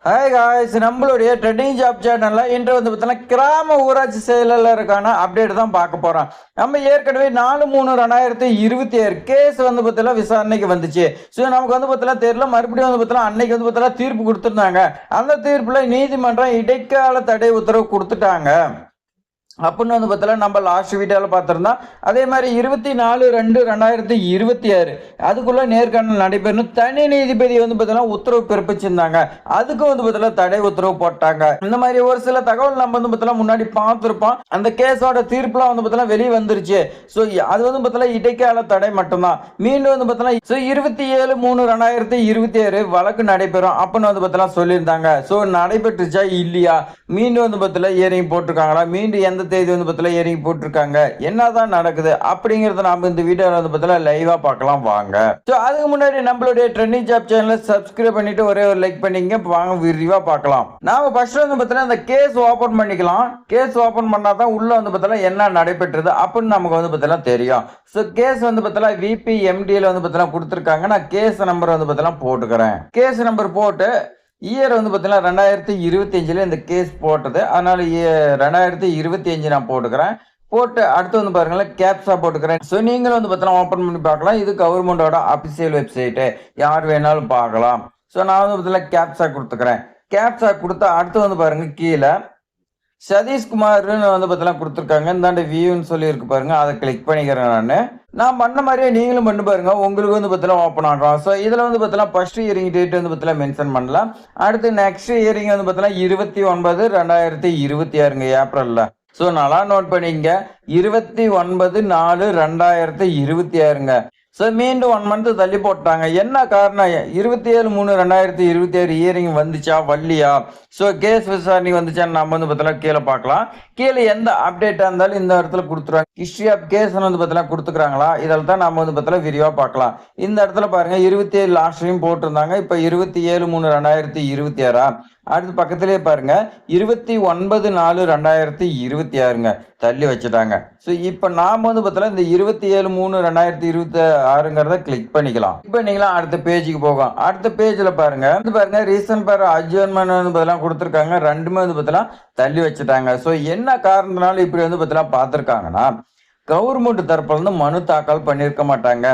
Hi guys, நம்மளுடைய trending job சேனலில் இன்று பார்த்தீங்கன்னா கிராம ஊராட்சி செயலாளருக்கான அப்டேட் தான் பார்க்க போகிறோம். நம்ம ஏற்கனவே 4/3/2026 கேஸ் பார்த்தீங்கன்னா விசாரணைக்கு வந்துச்சு. ஸோ நமக்கு பார்த்தீங்கன்னா தெரியல, மறுபடியும் பார்த்தீங்கன்னா அன்னைக்கு பார்த்தீங்கன்னா தீர்ப்பு கொடுத்துருந்தாங்க. அந்த தீர்ப்பில் நீதிமன்றம் இடைக்கால தடை உத்தரவு கொடுத்துட்டாங்க அப்படின்னு பார்த்தீங்கன்னா நம்ம லாஸ்ட் வீடியோவில் பார்த்துருந்தோம். அதே மாதிரி 24/2/2026 அதுக்குள்ளே நேர்காணல் நடைபெறணும் தனி நீதிபதி பார்த்தீங்கன்னா உத்தரவு பிறப்பிச்சிருந்தாங்க. அதுக்கும் பார்த்தீங்கன்னா தடை உத்தரவு போட்டாங்க. இந்த மாதிரி ஒரு சில தகவல் நம்ம பார்த்தீங்கன்னா முன்னாடி பார்த்துருப்போம். அந்த கேஸோட தீர்ப்புலாம் பார்த்தீங்கன்னா வெளியே வந்துருச்சு. ஸோ அது பார்த்தீங்கன்னா இடைக்கால தடை மட்டும்தான். மீண்டும் பார்த்தீங்கன்னா 27/3/2026 வழக்கு நடைபெறும் அப்படின்னு பார்த்தீங்கன்னா சொல்லியிருந்தாங்க. ஸோ நடைபெற்றுச்சா இல்லையா, மீண்டும் பார்த்தீங்கன்னா இயரிங் போட்டிருக்காங்களா, மீண்டும் எந்த தேதி பார்த்தீங்கன்னா இயரிங் போட்டிருக்காங்க, என்னதான் நடக்குது அப்படிங்கறத நாம இந்த வீடியோல பார்த்தீங்கன்னா லைவா பார்க்கலாம் வாங்க. ஸோ அதுக்கு முன்னாடி நம்மளுடைய ட்ரெண்டிங் ஜாப் சேனலை சப்ஸ்கிரைப் பண்ணிட்டு ஒரே ஒரு லைக் பண்ணிங்க, வாங்க விரிவா பார்க்கலாம். நாம ஃபர்ஸ்ட் பார்த்தீங்கன்னா இந்த கேஸ் ஓபன் பண்ணிக்கலாம். கேஸ் ஓபன் பண்ணாதான் உள்ள பார்த்தீங்கன்னா என்ன நடைபெற்றது அப்படின்னு நமக்கு பார்த்தீங்கன்னா தெரியும். ஸோ கேஸ் பார்த்தீங்கன்னா VPMDல பார்த்தீங்கன்னா கொடுத்துருக்காங்க. நான் கேஸ் நம்பர் பார்த்தீங்கன்னா போட்டுக்கிறேன். கேஸ் நம்பர் போட்டு இயர் பார்த்தீங்கன்னா 2025 இந்த கேஸ் போட்டது. அதனால 2025 நான் போட்டுக்கிறேன். போட்டு அடுத்து பாருங்களேன் கேப்ஸா போட்டுக்கிறேன். ஸோ நீங்களும் பார்த்தீங்கன்னா ஓப்பன் பண்ணி பார்க்கலாம். இது கவர்மெண்டோட அபிஷியல் வெப்சைட்டு, யார் வேணாலும் பார்க்கலாம். ஸோ நான் பார்த்தீங்கன்னா கேப்ஸா கொடுத்துக்கிறேன். கேப்ஸா கொடுத்தா அடுத்து பாருங்க கீழே சதீஷ்குமார்னு பார்த்தீங்கன்னா கொடுத்துருக்காங்க. இந்தாண்ட வியூன்னு சொல்லியிருக்கு பாருங்க, அதை கிளிக் பண்ணிக்கிறேன். நான் பண்ண மாதிரியே நீங்களும் பண்ணி பாருங்க, உங்களுக்கு பார்த்தீங்கன்னா ஓப்பன் ஆகும். ஸோ இதில் பார்த்தீங்கன்னா ஃபர்ஸ்ட் இயரிங் டேட் பார்த்தீங்கன்னா மென்ஷன் பண்ணலாம். அடுத்து நெக்ஸ்ட் இயரிங் பார்த்தீங்கன்னா 29/2026 ஏப்ரலில். ஸோ நல்லா நோட் பண்ணிங்க, 29/4/2026. ஸோ மீண்டும் 1 மந்த் தள்ளி போட்டாங்க. என்ன காரணம்? 27/3/2026 இயரிங் வந்துச்சா வரலையா, ஸோ கேஸ் விசாரணை வந்துச்சான்னு நம்ம பார்த்தீங்கன்னா கீழே பார்க்கலாம். கீழே எந்த அப்டேட்டாக இருந்தாலும் இந்த இடத்துல கொடுத்துருவாங்க. ஹிஸ்ட்ரி ஆஃப் கேஸ் பார்த்தீங்கன்னா கொடுத்துக்கிறாங்களா, இதில் தான் நம்ம பார்த்தீங்கன்னா விரிவாக பார்க்கலாம். இந்த இடத்துல பாருங்க 27 லாஸ்ட்லையும் போட்டிருந்தாங்க. இப்போ 27/3/2026. அடுத்து பக்கத்திலே பாருங்க 29/4/2026 தள்ளி வச்சுட்டாங்க. ஸோ இப்போ நாம் பார்த்தீங்கன்னா இந்த 27/3/2026 கிளிக் பண்ணிக்கலாம். இப்போ நீங்களாம் அடுத்த பேஜுக்கு போகும். அடுத்த பேஜில் பாருங்க ரீசன் ஃபார் அட்ஜர்ன்மெண்ட் பார்த்தீங்கன்னா கொடுத்துருக்காங்க. ரெண்டுமே பார்த்தீங்கன்னா தள்ளி வச்சுட்டாங்க. ஸோ என்ன காரணத்தினால இப்படி பார்த்தீங்கன்னா பார்த்துருக்காங்கன்னா, கவர்மெண்ட் தரப்புல இருந்து மனு தாக்கல் பண்ணியிருக்க மாட்டாங்க.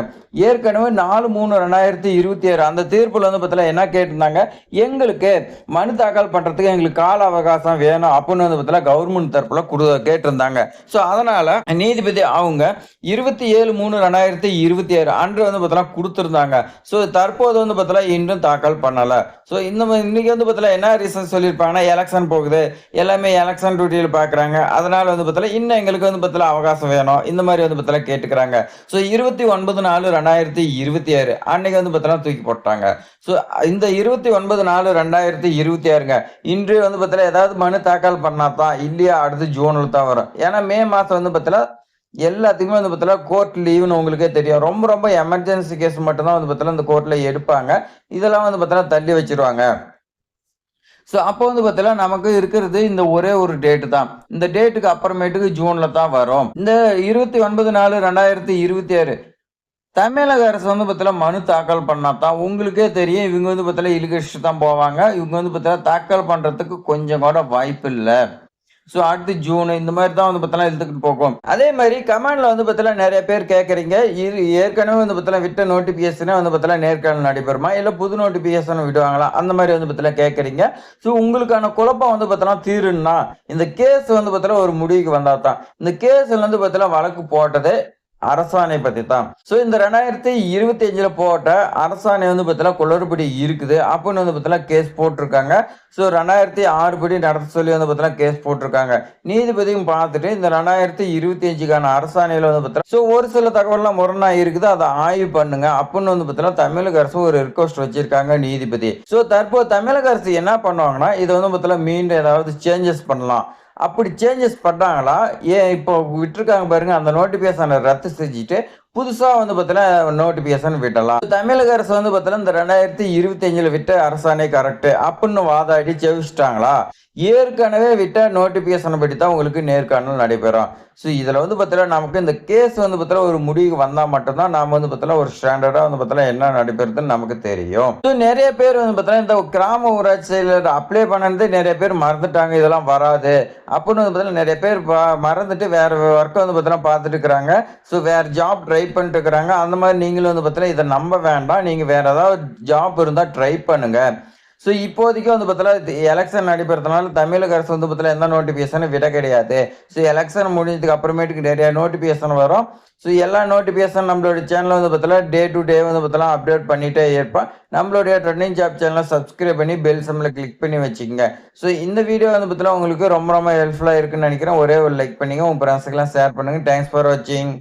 ஏற்கனவே 4/3/2026 அந்த தீர்ப்புல பார்த்தீங்கன்னா என்ன கேட்டிருந்தாங்க, எங்களுக்கு மனு தாக்கல் பண்றதுக்கு எங்களுக்கு கால அவகாசம் வேணும் அப்படின்னு பார்த்தீங்கன்னா கவர்மெண்ட் தரப்புல கேட்டிருந்தாங்க. ஸோ அதனால நீதிபதி அவங்க 27/3/2026 அன்று பார்த்தீங்கன்னா கொடுத்துருந்தாங்க. ஸோ தற்போது பார்த்தீங்கன்னா இன்னும் தாக்கல் பண்ணல. ஸோ இன்னைக்கு பார்த்தீங்கன்னா என்ன ரீசன் சொல்லியிருப்பாங்கன்னா, எலெக்ஷன் போகுது, எல்லாமே எலெக்ஷன் டியூட்டியில் பார்க்குறாங்க, அதனால பார்த்தீங்கன்னா இன்னும் எங்களுக்கு பார்த்தீங்கன்னா அவகாசம் வேணும், இந்த மாதிரி பார்த்தீங்கன்னா கேட்டுக்கிறாங்க. ஸோ 29/4/2026 அன்னைக்கு பார்த்தீங்கன்னா தூக்கி போட்டாங்க. ஸோ இந்த 29/4/2026 இன்று பார்த்தீங்கன்னா ஏதாவது மனு தாக்கல் பண்ணாதான், இல்லையா அடுத்து ஜூனில் தான் வரும். ஏன்னா மே மாதம் பார்த்தீங்கன்னா எல்லாத்துக்குமே பார்த்தீங்கன்னா கோர்ட் லீவுன்னு உங்களுக்கே தெரியும். ரொம்ப ரொம்ப எமர்ஜென்சி கேஸ் மட்டும்தான் பார்த்தீங்கன்னா இந்த கோர்ட்டில் எடுப்பாங்க. இதெல்லாம் பார்த்தீங்கன்னா தள்ளி வச்சிருவாங்க. ஸோ அப்போ பார்த்தீங்கன்னா நமக்கு இருக்கிறது இந்த ஒரே ஒரு டேட்டு தான். இந்த டேட்டுக்கு அப்புறமேட்டுக்கு ஜூனில் தான் வரும். இந்த 29/4/2026 தமிழக அரசு பார்த்தீங்கன்னா மனு தாக்கல் பண்ணா தான் உங்களுக்கே தெரியும். இவங்க பார்த்தீங்கன்னா இழுக்கடிச்சு தான் போவாங்க. இவங்க பார்த்தீங்கன்னா தாக்கல் பண்ணுறதுக்கு கொஞ்சம் கூட வாய்ப்பு இல்லை. ஸோ அடுத்து ஜூன் இந்த மாதிரி தான் பார்த்தீங்கன்னா இழுத்துக்கிட்டு போகும். அதே மாதிரி கமெண்ட்ல பார்த்தீங்கன்னா நிறைய பேர் கேட்குறீங்க, ஏற்கனவே பார்த்தீங்கன்னா விட்ட நோட்டிஃபிகேஷனே பார்த்தீங்கன்னா நேர்காணல் நடைபெறுமா, இல்லை புது நோட்டிஃபிகேஷன் விடுவாங்களா, அந்த மாதிரி பார்த்தீங்கன்னா கேட்குறீங்க. ஸோ உங்களுக்கான குழப்பம் பார்த்தீங்கன்னா தீருன்னா இந்த கேஸ் பார்த்தீங்கன்னா ஒரு முடிவுக்கு வந்தா தான். இந்த கேஸ்ல பார்த்தீங்கன்னா வழக்கு போட்டது அரசாணை பத்தி தான். ஸோ இந்த 2025 போட்ட அரசாணை பார்த்தீங்கன்னா குளறுபடி இருக்குது அப்படின்னு பார்த்தீங்கன்னா கேஸ் போட்டிருக்காங்க. ஸோ 2006 படி நடத்த சொல்லி பார்த்தீங்கன்னா கேஸ் போட்டிருக்காங்க. நீதிபதியும் பார்த்துட்டு இந்த 2025க்கான அரசாணையில் பார்த்தீங்கன்னா ஸோ ஒரு சில தகவல்லாம் முரணா இருக்குது, அதை ஆய்வு பண்ணுங்க அப்படின்னு பார்த்தீங்கன்னா தமிழக அரசு ஒரு ரிக்வஸ்ட் வச்சிருக்காங்க நீதிபதி. ஸோ தற்போது தமிழக அரசு என்ன பண்ணுவாங்கன்னா, இதை பார்த்தீங்கன்னா மீண்டும் ஏதாவது சேஞ்சஸ் பண்ணலாம். அப்படி சேஞ்சஸ் பண்ணாங்களா, ஏன் இப்போ விட்டுருக்காங்க பாருங்க, அந்த நோட்டிஃபிகேஷனை ரத்து செஞ்சுட்டு புதுசாக பார்த்தீங்கன்னா நோட்டிஃபிகேஷன் விடலாம். தமிழக அரசு பார்த்தீங்கன்னா இந்த 2025 விட்ட அரசாணை கரெக்டு அப்படின்னு வாதாடி ஜெயிச்சிட்டாங்களா, ஏற்கனவே விட்ட நோட்டிஃபிகேஷனை படி தான் உங்களுக்கு நேர்காணல் நடைபெறும். ஸோ இதில வந்து பார்த்தீங்கன்னா, நமக்கு இந்த கேஸ் வந்து பார்த்தீங்கன்னா, ஒரு முடிவுக்கு வந்தா மட்டும் தான் நாம வந்து பார்த்தீங்கன்னா, ஒரு ஸ்டாண்டர்டா வந்து பார்த்தீங்கன்னா, என்ன நடைபெறுதுன்னு நமக்கு தெரியும். ஸோ நெறைய பேர் வந்து பார்த்தீங்கன்னா, இந்த கிராம ஊராட்சி செயலர் அப்ளை பண்ணது நெறைய பேர் மறந்துட்டாங்க. இதெல்லாம் வராது. அப்படின்னு வந்து பார்த்தீங்கன்னா, நெறைய பேர் மறந்துட்டு வேற ஒர்க்க வந்து பார்த்தீங்கன்னா பார்த்துட்டு இருக்கிறாங்க. ஸோ வேற ஜாப் ட்ரை பண்ணிட்டு இருக்கிறாங்க. அந்த மாரி நீங்களும் வந்து பார்த்தீங்கன்னா, இத நம்ப வேண்டாம். நீங்க வேற ஏதாவது ஜாப் இருந்தா ட்ரை பண்ணுங்க. ஸோ இப்போதைக்கு வந்து பார்த்தீங்கன்னா, எலக்ஷன் நடைபெறதுனால தமிழக அரசு வந்து பார்த்தீங்கன்னா, எந்த நோட்டிஃபிகேஷனும் விட கிடையாது. ஸோ எலக்ஷன் முடிஞ்சதுக்கு அப்புறமேட்டுக்கு நெறைய நோட்டிஃபிகேஷன் வரும். ஸோ எல்லா நோட்டிஃபிகேஷன் நம்மளுடைய சேனல்ல வந்து பார்த்தீங்கன்னா, டே டூ டே வந்து பார்த்தீங்கன்னா, அப்டேட் பண்ணிட்டே இருப்பேன். நம்மளுடைய ட்ரெண்டிங் ஜாப் சேனல சப்ஸ்கிரைப் பண்ணி பெல் சிம்பல கிளிக் பண்ணி வச்சுக்கங்க. ஸோ இந்த வீடியோ வந்து பார்த்தீங்கன்னா, உங்களுக்கு ரொம்ப ரொம்ப ஹெல்ப்ஃபுல்லா இருக்குன்னு நெனைக்கிறேன். ஒரே ஒரு லைக் பண்ணுங்க. உங்க ஃப்ரெண்ட்ஸ்க்குலாம் ஷேர் பண்ணுங்க. தேங்க்ஸ் ஃபார் வாட்சிங்.